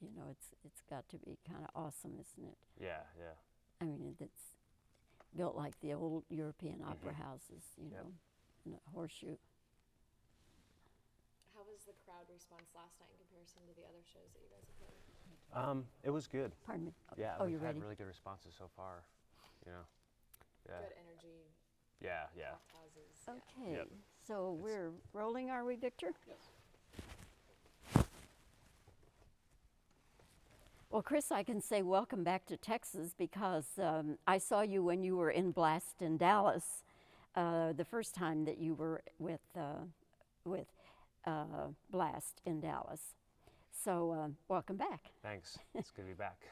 you know, it's got to be kind of awesome, isn't it? Yeah, yeah. I mean, it's built like the old European opera Mm-hmm. houses, you Yep. know, in a horseshoe. How was the crowd response last night in comparison to the other shows that you guys have played? It was good. Pardon me. Yeah, Oh, we've you're had ready. really good responses so far. You know. Yeah. Good energy, Yeah, yeah. clap pauses. Yeah. Okay, Yep. so we're rolling, are we, Victor? Yes. Well, Chris, I can say welcome back to Texas because I saw you when you were in Blast in Dallas, the first time that you were with Blast in Dallas. So welcome back. Thanks. It's good to be back.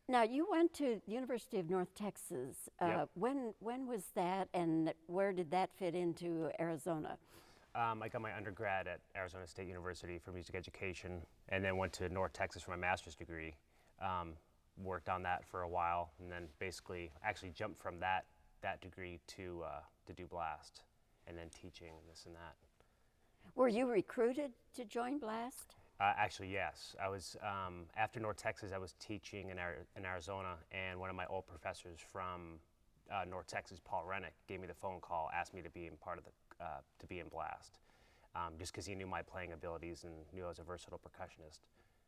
Now, you went to the University of North Texas. Yep. When was that, and where did that fit into Arizona? I got my undergrad at Arizona State University for music education, and then went to North Texas for my master's degree. Worked on that for a while, and then basically actually jumped from that degree to do Blast, and then teaching this and that. Were you recruited to join Blast? Actually, yes. I was after North Texas. I was teaching in Arizona, and one of my old professors from North Texas, Paul Rennick, gave me the phone call, asked me to be in part of the to be in Blast, just because he knew my playing abilities and knew I was a versatile percussionist.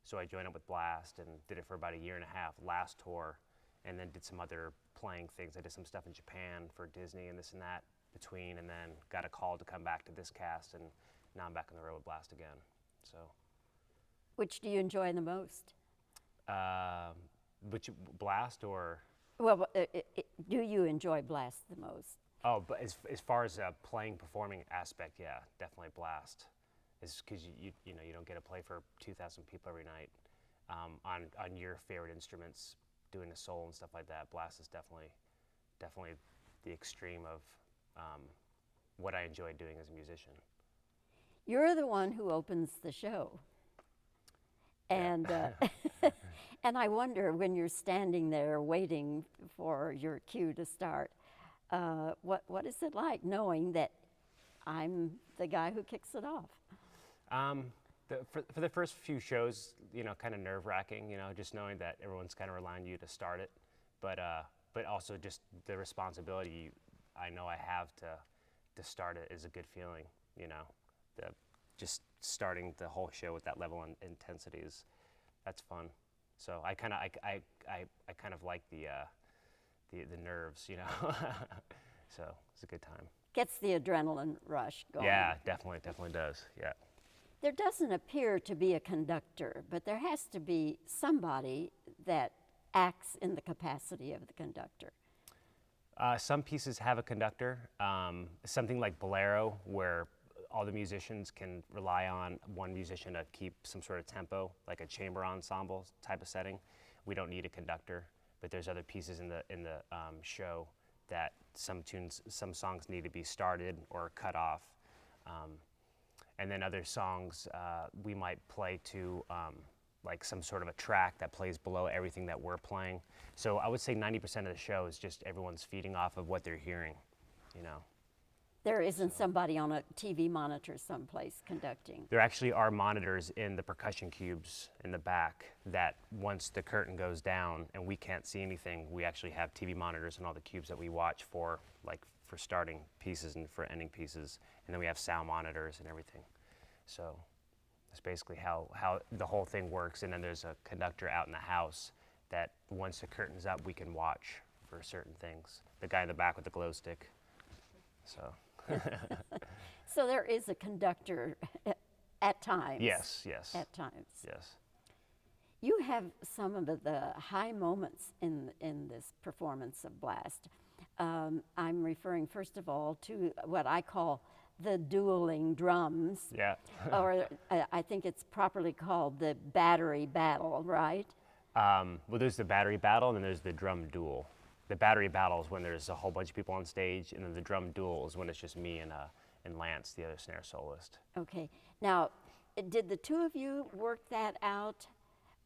So I joined up with Blast and did it for about a year and a half, last tour, and then did some other playing things. I did some stuff in Japan for Disney and this and that between, and then got a call to come back to this cast, and now I'm back on the road with Blast again. So. Which do you enjoy the most? Which Blast or? Well, do you enjoy Blast the most? Oh, but as far as playing, performing aspect, yeah, definitely Blast. Is because you know you don't get to play for 2,000 people every night on your favorite instruments, doing a solo and stuff like that. Blast is definitely the extreme of what I enjoy doing as a musician. You're the one who opens the show. And and I wonder when you're standing there waiting for your cue to start, what is it like knowing that I'm the guy who kicks it off? For the first few shows, you know, kind of nerve-wracking, you know, just knowing that everyone's kind of relying on you to start it, but also just the responsibility I know I have to start it is a good feeling, you know. Just starting the whole show with that level of intensity that's fun. So I kind of like the nerves, you know. So it's a good time. Gets the adrenaline rush going. Yeah, definitely does. Yeah. There doesn't appear to be a conductor, but there has to be somebody that acts in the capacity of the conductor. Some pieces have a conductor. Something like Bolero, where all the musicians can rely on one musician to keep some sort of tempo, like a chamber ensemble type of setting. We don't need a conductor, but there's other pieces in the show that some songs need to be started or cut off. And then other songs we might play to like some sort of a track that plays below everything that we're playing. So I would say 90% of the show is just everyone's feeding off of what they're hearing, you know. There isn't somebody on a TV monitor someplace conducting. There actually are monitors in the percussion cubes in the back that once the curtain goes down and we can't see anything, we actually have TV monitors in all the cubes that we watch for, like for starting pieces and for ending pieces. And then we have sound monitors and everything. So that's basically how the whole thing works. And then there's a conductor out in the house that once the curtain's up, we can watch for certain things. The guy in the back with the glow stick. So. So there is a conductor at times. Yes. At times. Yes. You have some of the high moments in this performance of Blast. I'm referring first of all to what I call the dueling drums. Yeah. Or I think it's properly called the battery battle, right? Well, there's the battery battle and then there's the drum duel. The battery battle is when there's a whole bunch of people on stage, and then the drum duel is when it's just me and Lance, the other snare soloist. Okay. Now, did the two of you work that out,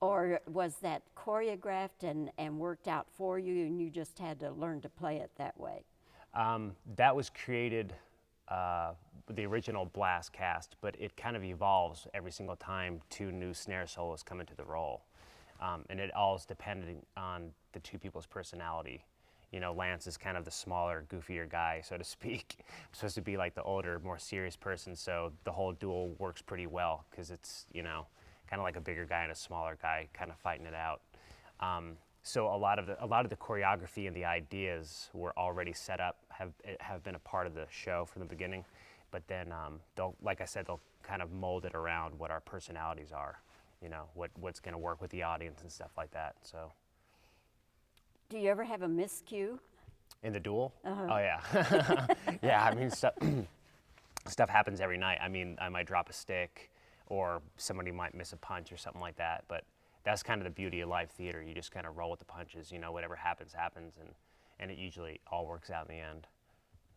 or was that choreographed and worked out for you, and you just had to learn to play it that way? That was created, the original Blast cast, but it kind of evolves every single time two new snare soloists come into the role. and it all is dependent on the two people's personality. You know, Lance is kind of the smaller, goofier guy, so to speak. I'm supposed to be like the older, more serious person, so the whole duel works pretty well because it's, you know, kind of like a bigger guy and a smaller guy kind of fighting it out. So a lot of the choreography and the ideas were already set up, have been a part of the show from the beginning, but then they'll, like I said, they'll kind of mold it around what our personalities are, you know, what's going to work with the audience and stuff like that. So. Do you ever have a miscue? In the duel? Uh-huh. Oh yeah, yeah. I mean, stuff happens every night. I mean, I might drop a stick, or somebody might miss a punch or something like that, but that's kind of the beauty of live theater. You just kind of roll with the punches, you know, whatever happens, happens, and it usually all works out in the end,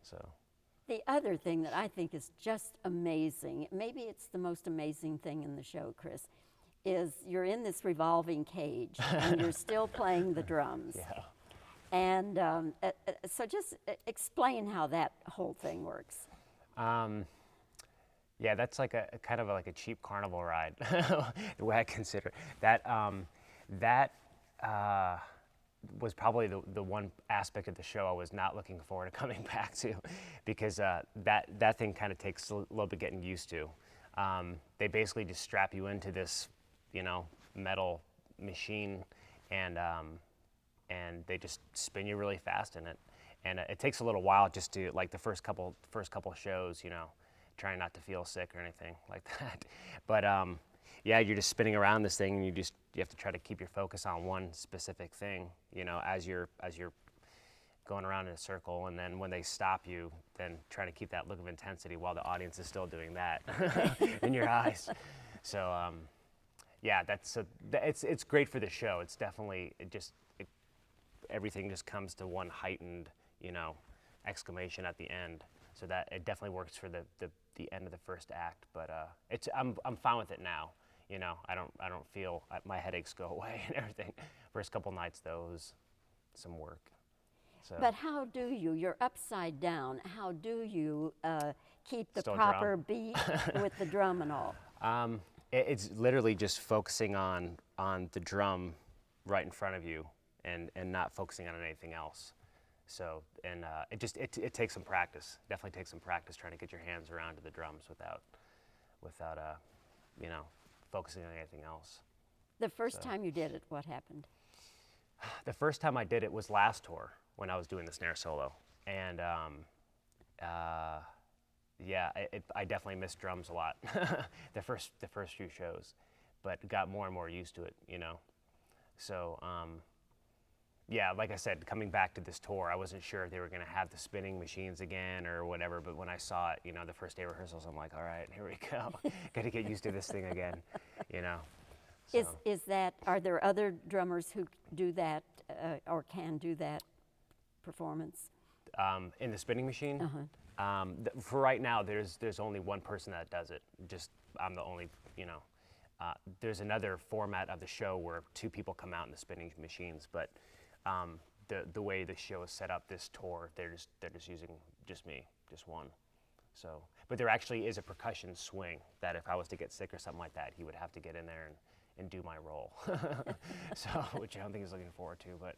so. The other thing that I think is just amazing, maybe it's the most amazing thing in the show, Chris, is you're in this revolving cage and you're still playing the drums. Yeah. And so just explain how that whole thing works. Yeah, that's like a kind of like a cheap carnival ride, the way I consider it. That was probably the one aspect of the show I was not looking forward to coming back to, because that thing kind of takes a little bit getting used to. They basically just strap you into this, you know, metal machine, and they just spin you really fast in it. And it takes a little while just to, like, the first couple shows, you know, trying not to feel sick or anything like that. But yeah, you're just spinning around this thing, and you have to try to keep your focus on one specific thing, you know, as you're going around in a circle. And then when they stop you, then trying to keep that look of intensity while the audience is still doing that in your eyes. So yeah, it's great for the show. It's definitely everything just comes to one heightened, you know, exclamation at the end. So that it definitely works for the end of the first act. But I'm fine with it now. You know, I don't feel my headaches go away and everything. First couple nights though was some work. So. But how do you're upside down, how do you keep the Still proper drum. beat with the drum and all? It's literally just focusing on the drum right in front of you, and not focusing on anything else. So, and it takes some practice. Definitely takes some practice trying to get your hands around to the drums without you know, focusing on anything else. The first time you did it, what happened? The first time I did it was last tour when I was doing the snare solo, and yeah, I definitely missed drums a lot the first few shows, but got more and more used to it, you know. So. Yeah, like I said, coming back to this tour, I wasn't sure if they were going to have the spinning machines again or whatever, but when I saw it, you know, the first day of rehearsals, I'm like, all right, here we go. Got to get used to this thing again, you know. So. Are there other drummers who do that or can do that performance? In the spinning machine? Uh-huh. For right now, there's only one person that does it. Just, I'm the only, you know. There's another format of the show where two people come out in the spinning machines, but the way the show is set up this tour, they're just using just me, just one. So, but there actually is a percussion swing that if I was to get sick or something like that, he would have to get in there and do my role. So, which I don't think he's looking forward to, but.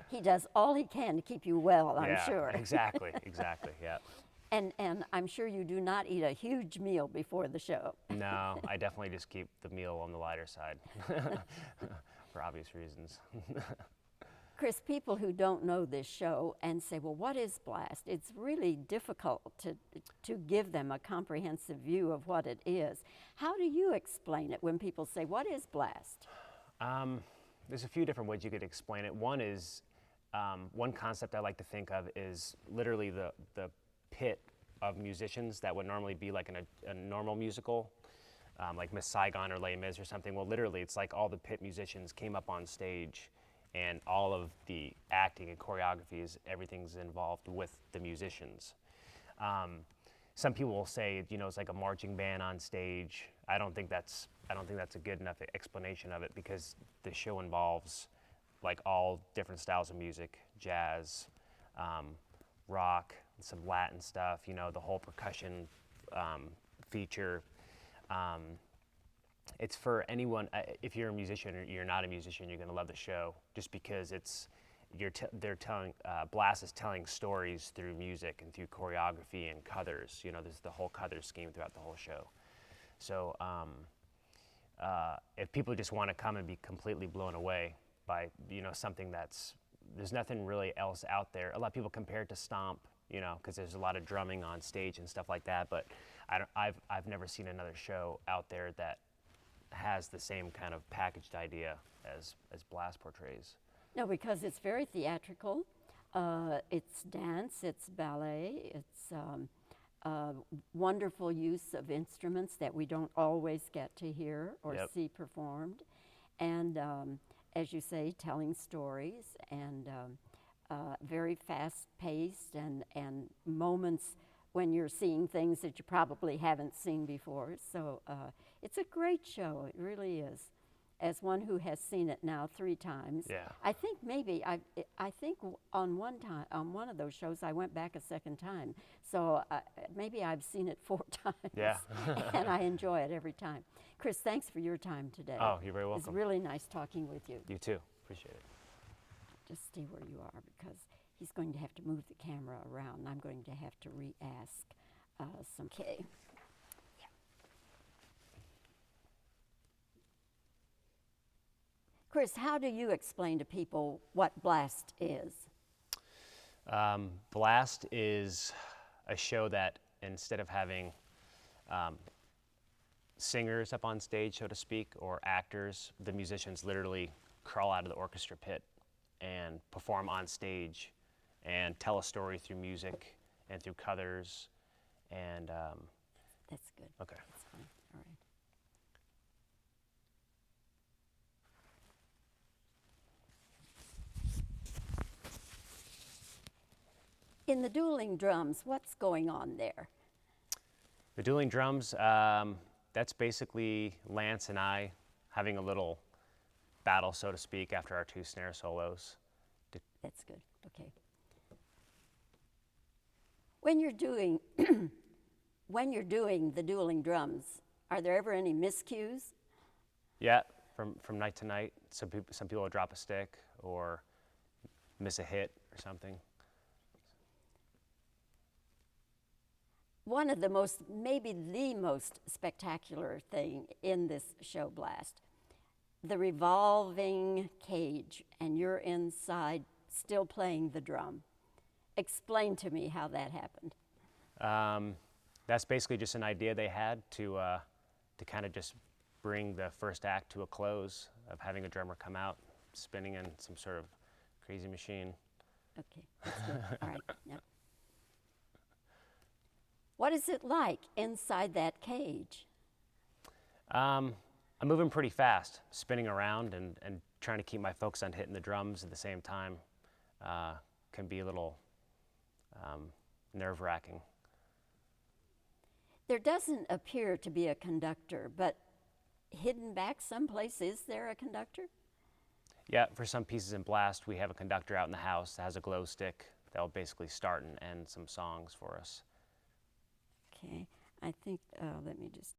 He does all he can to keep you well, I'm sure. Exactly, yeah. And I'm sure you do not eat a huge meal before the show. No, I definitely just keep the meal on the lighter side for obvious reasons. Chris, people who don't know this show and say, well, what is Blast? It's really difficult to give them a comprehensive view of what it is. How do you explain it when people say, what is Blast? There's a few different ways you could explain it. One is, one concept I like to think of is literally the pit of musicians that would normally be like in a normal musical, like Miss Saigon or Les Mis or something. Well, literally, it's like all the pit musicians came up on stage, and all of the acting and choreography everything's involved with the musicians. Some people will say, you know, it's like a marching band on stage. I don't think that's a good enough explanation of it, because the show involves like all different styles of music, jazz, rock, some Latin stuff, you know, the whole percussion feature. It's for anyone. If you're a musician or you're not a musician, you're going to love the show just because they're telling Blast is telling stories through music and through choreography and colors. You know, there's the whole color scheme throughout the whole show. So if people just want to come and be completely blown away by something there's nothing really else out there. A lot of people compare it to Stomp, because there's a lot of drumming on stage and stuff like that. But I've never seen another show out there that has the same kind of packaged idea as Blast portrays. No, because it's very theatrical. It's dance, it's ballet, it's wonderful use of instruments that we don't always get to hear or Yep. see performed. And as you say, telling stories and very fast-paced and moments when you're seeing things that you probably haven't seen before. So it's a great show, it really is. As one who has seen it now 3 times, Yeah. I think maybe on one of those shows I went back a second time. So maybe I've seen it 4 times. Yeah. And I enjoy it every time. Chris, thanks for your time today. Oh, you're very It's welcome. really nice talking with you. You too. Appreciate it. Just stay where you are because he's going to have to move the camera around. And I'm going to have to re-ask some. Okay. Yeah. Chris, how do you explain to people what Blast is? Blast is a show that instead of having singers up on stage, so to speak, or actors, the musicians literally crawl out of the orchestra pit and perform on stage and tell a story through music and through colors. And That's good. okay. That's fine. All right. In the dueling drums, what's going on there? The dueling drums, that's basically Lance and I having a little battle, so to speak, after our 2 snare solos. That's good. Okay. When you're doing the dueling drums, are there ever any miscues? Yeah, from night to night, some people will drop a stick or miss a hit or something. One of the maybe the most spectacular thing in this show Blast, the revolving cage, and you're inside still playing the drum. Explain to me how that happened. That's basically just an idea they had to kind of just bring the first act to a close of having a drummer come out spinning in some sort of crazy machine. Okay, that's good. All right. Now, what is it like inside that cage? I'm moving pretty fast, spinning around and trying to keep my focus on hitting the drums at the same time can be a little nerve-wracking. There doesn't appear to be a conductor, but hidden back someplace, is there a conductor? Yeah, for some pieces in Blast, we have a conductor out in the house that has a glow stick that will basically start and end some songs for us. Okay, I think, let me just